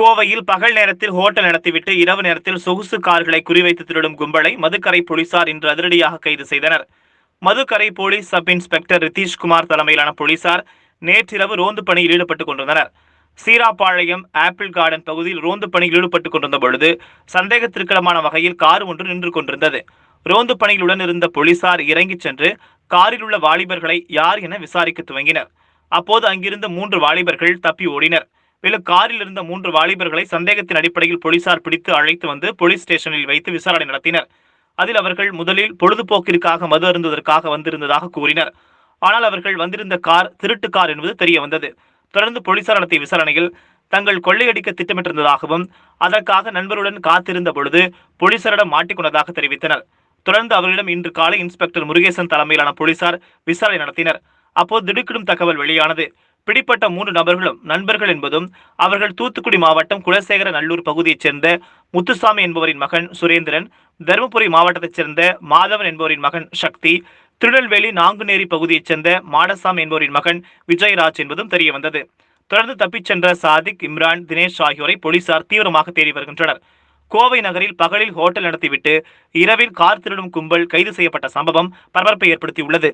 கோவையில் பகல் நேரத்தில் ஹோட்டல் நடத்திவிட்டு இரவு நேரத்தில் சொகுசு கார்களை குறிவைத்து திருடும் கும்பலை மதுக்கரை போலீசார் இன்று அதிரடியாக கைது செய்தனர். Madukkarai police sub inspector Ritheesh Kumar தலைமையிலான போலீசார் நேற்றிரவு ரோந்து பணியில் ஈடுபட்டுக் கொண்டிருந்தனர். சீராப்பாளையம் ஆப்பிள் கார்டன் பகுதியில் ரோந்து பணியில் ஈடுபட்டுக் கொண்டிருந்த பொழுது சந்தேகத்திற்கிடமான வகையில் கார் ஒன்று நின்று கொண்டிருந்தது. ரோந்து பணியில் உடன் இருந்த போலீசார் இறங்கிச் சென்று காரில் உள்ள வாலிபர்களை யார் என விசாரிக்க துவங்கினர். அப்போது அங்கிருந்த 3 வாலிபர்கள் தப்பி ஓடினர். மேலும் காரில் இருந்த 3 வாலிபர்களை சந்தேகத்தின் அடிப்படையில் போலீசார் பிடித்து அழைத்து வந்து போலீஸ் ஸ்டேஷனில் வைத்து விசாரணை நடத்தினர். அதில் அவர்கள் முதலில் பொழுதுபோக்கிற்காக மது அருந்துவதற்காக வந்திருந்ததாக கூறினர். ஆனால் அவர்கள் வந்திருந்த கார் திருட்டு கார் என்பது தெரிய வந்தது. தொடர்ந்து போலீசார் நடத்திய விசாரணையில் தங்கள் கொள்ளையடிக்க திட்டமிட்டிருந்ததாகவும் அதற்காக நண்பருடன் காத்திருந்த பொழுது போலீசாரிடம் மாட்டிக்கொண்டதாக தெரிவித்தனர். தொடர்ந்து அவர்களிடம் இன்று காலை இன்ஸ்பெக்டர் முருகேசன் தலைமையிலான போலீசார் விசாரணை நடத்தினர். அப்போது திடுக்கிடும் தகவல் வெளியானது. பிடிப்பட்ட 3 நபர்களும் நண்பர்கள் என்பதும் அவர்கள் தூத்துக்குடி மாவட்டம் குலசேகர நல்லூர் பகுதியைச் சேர்ந்த முத்துசாமி என்பவரின் மகன் சுரேந்திரன், தருமபுரி மாவட்டத்தைச் சேர்ந்த மாதவன் என்பவரின் மகன் சக்தி, திருநெல்வேலி நாங்குநேரி பகுதியைச் சேர்ந்த மாடசாமி என்பவரின் மகன் விஜயராஜ் என்பதும் தெரியவந்தது. தொடர்ந்து தப்பிச் சென்ற சாதிக், இம்ரான், தினேஷ் ஆகியோரை போலீசார் தீவிரமாக தேடி வருகின்றனர். கோவை நகரில் பகலில் ஹோட்டல் நடத்திவிட்டு இரவில் கார் திருடும் கும்பல் கைது செய்யப்பட்ட சம்பவம் பரபரப்பை ஏற்படுத்தியுள்ளது.